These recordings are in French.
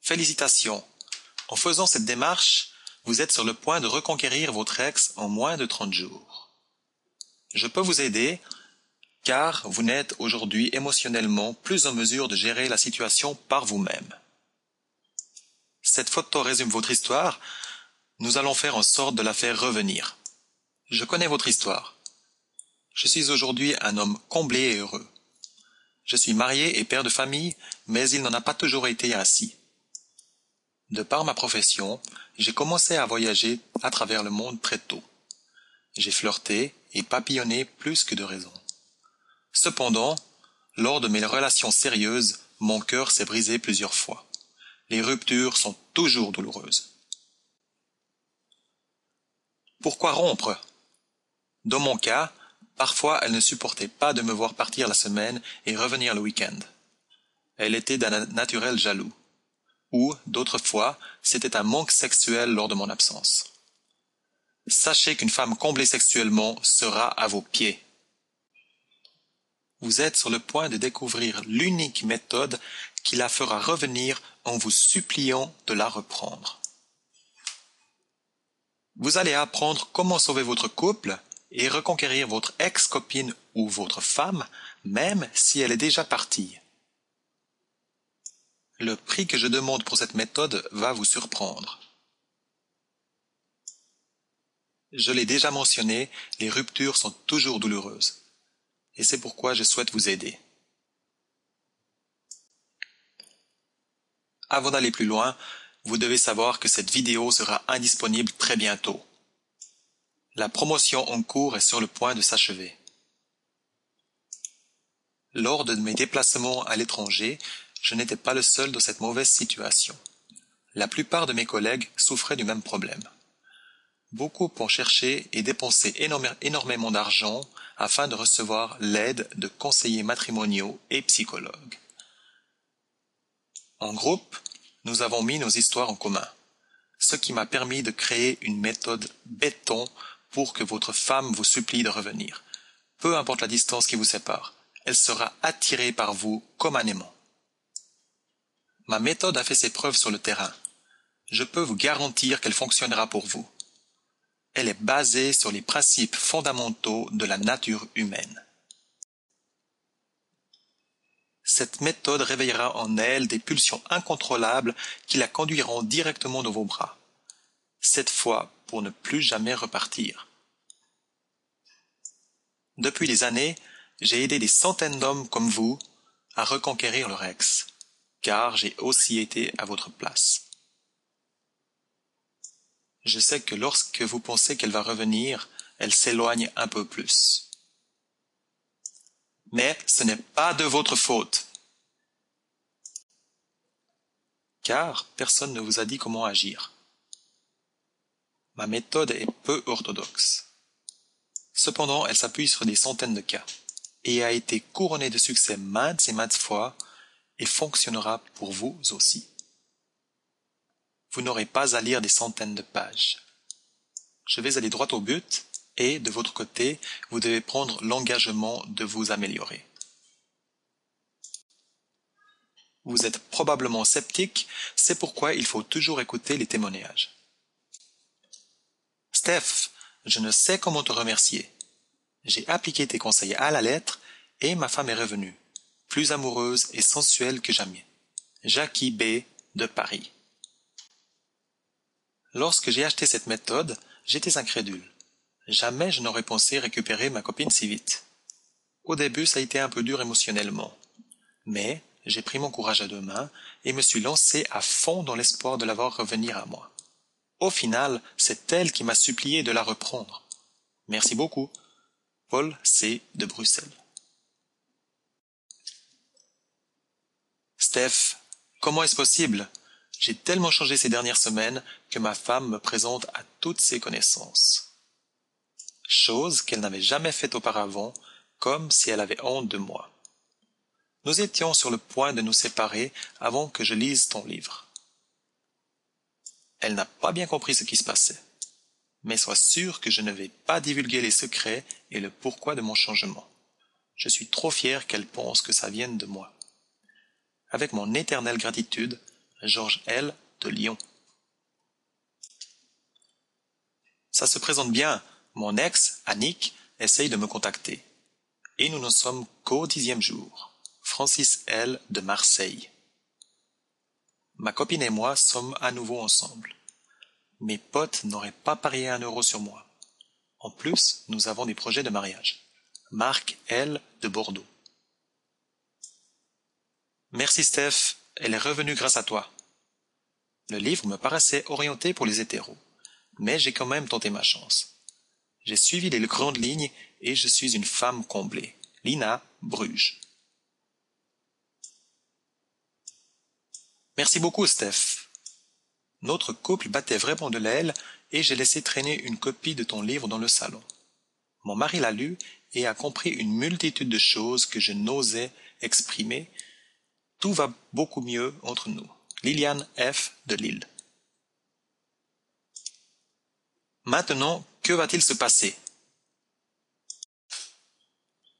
Félicitations! En faisant cette démarche, vous êtes sur le point de reconquérir votre ex en moins de 30 jours. Je peux vous aider car vous n'êtes aujourd'hui émotionnellement plus en mesure de gérer la situation par vous-même. Cette photo résume votre histoire. Nous allons faire en sorte de la faire revenir. Je connais votre histoire. Je suis aujourd'hui un homme comblé et heureux. Je suis marié et père de famille, mais il n'en a pas toujours été ainsi. De par ma profession, j'ai commencé à voyager à travers le monde très tôt. J'ai flirté et papillonné plus que de raison. Cependant, lors de mes relations sérieuses, mon cœur s'est brisé plusieurs fois. Les ruptures sont toujours douloureuses. Pourquoi rompre? Dans mon cas, parfois elle ne supportait pas de me voir partir la semaine et revenir le week-end. Elle était d'un naturel jaloux. Ou, d'autres fois, c'était un manque sexuel lors de mon absence. Sachez qu'une femme comblée sexuellement sera à vos pieds. Vous êtes sur le point de découvrir l'unique méthode qui la fera revenir en vous suppliant de la reprendre. Vous allez apprendre comment sauver votre couple et reconquérir votre ex-copine ou votre femme, même si elle est déjà partie. Le prix que je demande pour cette méthode va vous surprendre. Je l'ai déjà mentionné, les ruptures sont toujours douloureuses. Et c'est pourquoi je souhaite vous aider. Avant d'aller plus loin, vous devez savoir que cette vidéo sera indisponible très bientôt. La promotion en cours est sur le point de s'achever. Lors de mes déplacements à l'étranger, je n'étais pas le seul dans cette mauvaise situation. La plupart de mes collègues souffraient du même problème. Beaucoup ont cherché et dépensé énormément d'argent afin de recevoir l'aide de conseillers matrimoniaux et psychologues. En groupe, nous avons mis nos histoires en commun, ce qui m'a permis de créer une méthode béton pour que votre femme vous supplie de revenir. Peu importe la distance qui vous sépare, elle sera attirée par vous comme un aimant. Ma méthode a fait ses preuves sur le terrain. Je peux vous garantir qu'elle fonctionnera pour vous. Elle est basée sur les principes fondamentaux de la nature humaine. Cette méthode réveillera en elle des pulsions incontrôlables qui la conduiront directement dans vos bras. Cette fois pour ne plus jamais repartir. Depuis des années, j'ai aidé des centaines d'hommes comme vous à reconquérir leur ex, car j'ai aussi été à votre place. Je sais que lorsque vous pensez qu'elle va revenir, elle s'éloigne un peu plus. Mais ce n'est pas de votre faute. Car personne ne vous a dit comment agir. Ma méthode est peu orthodoxe. Cependant, elle s'appuie sur des centaines de cas et a été couronnée de succès maintes et maintes fois et fonctionnera pour vous aussi. Vous n'aurez pas à lire des centaines de pages. Je vais aller droit au but et, de votre côté, vous devez prendre l'engagement de vous améliorer. Vous êtes probablement sceptique, c'est pourquoi il faut toujours écouter les témoignages. Steph, je ne sais comment te remercier. J'ai appliqué tes conseils à la lettre et ma femme est revenue, plus amoureuse et sensuelle que jamais. Jackie B. de Paris. Lorsque j'ai acheté cette méthode, j'étais incrédule. Jamais je n'aurais pensé récupérer ma copine si vite. Au début, ça a été un peu dur émotionnellement. Mais j'ai pris mon courage à deux mains et me suis lancé à fond dans l'espoir de la voir revenir à moi. Au final, c'est elle qui m'a supplié de la reprendre. Merci beaucoup. Paul C. de Bruxelles. Steph, comment est-ce possible? J'ai tellement changé ces dernières semaines que ma femme me présente à toutes ses connaissances. Chose qu'elle n'avait jamais faite auparavant, comme si elle avait honte de moi. Nous étions sur le point de nous séparer avant que je lise ton livre. Elle n'a pas bien compris ce qui se passait. Mais sois sûr que je ne vais pas divulguer les secrets et le pourquoi de mon changement. Je suis trop fier qu'elle pense que ça vienne de moi. Avec mon éternelle gratitude, Georges L. de Lyon. Ça se présente bien. Mon ex, Annick, essaye de me contacter. Et nous n'en sommes qu'au 10e jour. Francis L. de Marseille. Ma copine et moi sommes à nouveau ensemble. Mes potes n'auraient pas parié 1 euro sur moi. En plus, nous avons des projets de mariage. Marc L. de Bordeaux. Merci Steph, elle est revenue grâce à toi. Le livre me paraissait orienté pour les hétéros, mais j'ai quand même tenté ma chance. J'ai suivi les grandes lignes et je suis une femme comblée. Lina, Bruges. Merci beaucoup Steph. Notre couple battait vraiment de l'aile et j'ai laissé traîner une copie de ton livre dans le salon. Mon mari l'a lu et a compris une multitude de choses que je n'osais exprimer. Tout va beaucoup mieux entre nous. Liliane F. de Lille. Maintenant, que va-t-il se passer?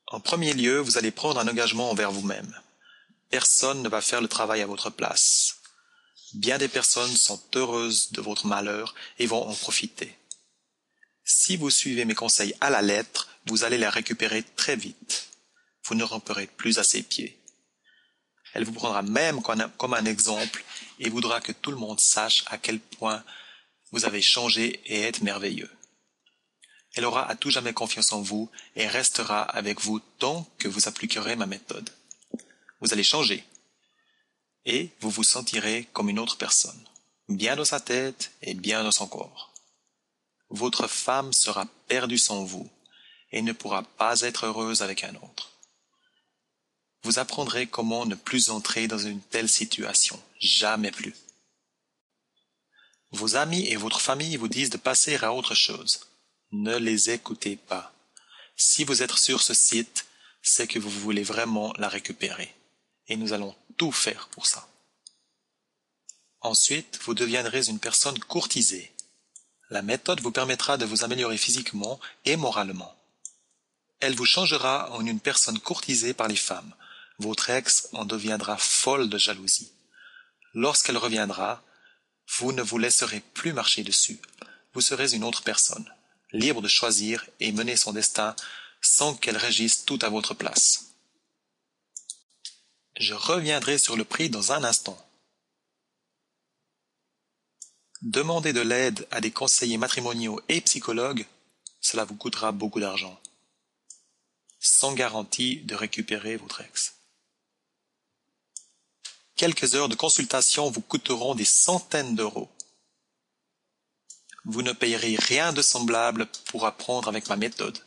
En premier lieu, vous allez prendre un engagement envers vous-même. Personne ne va faire le travail à votre place. Bien des personnes sont heureuses de votre malheur et vont en profiter. Si vous suivez mes conseils à la lettre, vous allez la récupérer très vite. Vous ne ramperez plus à ses pieds. Elle vous prendra même comme un exemple et voudra que tout le monde sache à quel point vous avez changé et êtes merveilleux. Elle aura à tout jamais confiance en vous et restera avec vous tant que vous appliquerez ma méthode. Vous allez changer et vous vous sentirez comme une autre personne, bien dans sa tête et bien dans son corps. Votre femme sera perdue sans vous et ne pourra pas être heureuse avec un autre. Vous apprendrez comment ne plus entrer dans une telle situation, jamais plus. Vos amis et votre famille vous disent de passer à autre chose. Ne les écoutez pas. Si vous êtes sur ce site, c'est que vous voulez vraiment la récupérer. Et nous allons tout faire pour ça. Ensuite, vous deviendrez une personne courtisée. La méthode vous permettra de vous améliorer physiquement et moralement. Elle vous changera en une personne courtisée par les femmes. Votre ex en deviendra folle de jalousie. Lorsqu'elle reviendra, vous ne vous laisserez plus marcher dessus. Vous serez une autre personne, libre de choisir et mener son destin sans qu'elle régisse tout à votre place. Je reviendrai sur le prix dans un instant. Demandez de l'aide à des conseillers matrimoniaux et psychologues, cela vous coûtera beaucoup d'argent, sans garantie de récupérer votre ex. Quelques heures de consultation vous coûteront des centaines d'euros. Vous ne payerez rien de semblable pour apprendre avec ma méthode.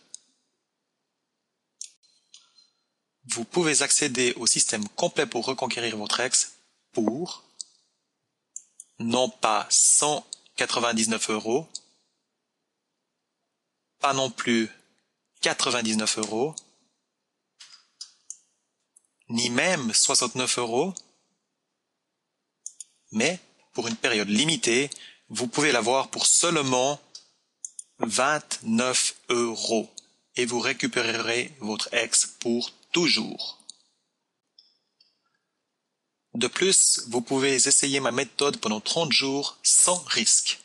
Vous pouvez accéder au système complet pour reconquérir votre ex pour, non pas 199 euros, pas non plus 99 euros, ni même 69 euros, mais pour une période limitée, vous pouvez l'avoir pour seulement 29 euros et vous récupérerez votre ex pour toujours. De plus, vous pouvez essayer ma méthode pendant 30 jours sans risque.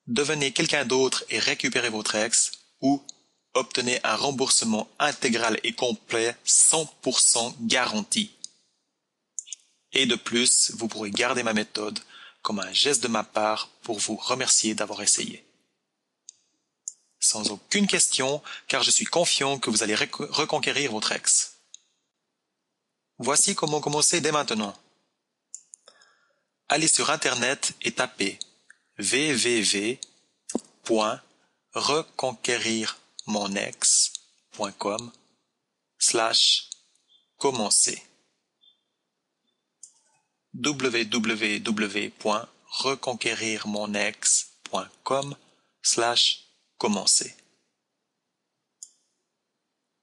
Devenez quelqu'un d'autre et récupérez votre ex ou obtenez un remboursement intégral et complet 100% garanti. Et de plus, vous pourrez garder ma méthode comme un geste de ma part pour vous remercier d'avoir essayé. Sans aucune question, car je suis confiant que vous allez reconquérir votre ex. Voici comment commencer dès maintenant. Allez sur Internet et tapez www.reconquérirmonex.com/commencer. www.reconquérirmonex.com/commencer.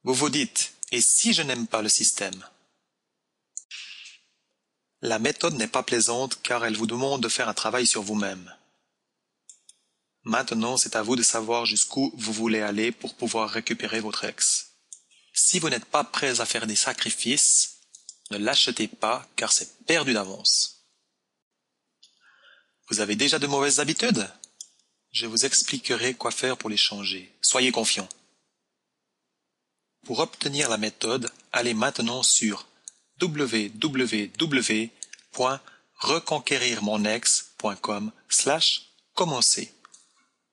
Vous vous dites, et si je n'aime pas le système? La méthode n'est pas plaisante car elle vous demande de faire un travail sur vous-même. Maintenant, c'est à vous de savoir jusqu'où vous voulez aller pour pouvoir récupérer votre ex. Si vous n'êtes pas prêts à faire des sacrifices, ne l'achetez pas car c'est perdu d'avance. Vous avez déjà de mauvaises habitudes? Je vous expliquerai quoi faire pour les changer. Soyez confiants. Pour obtenir la méthode, allez maintenant sur www.reconquérirmonex.com/commencer.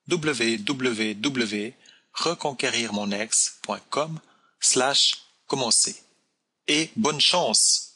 www.reconquérirmonex.com/commencer. Et bonne chance!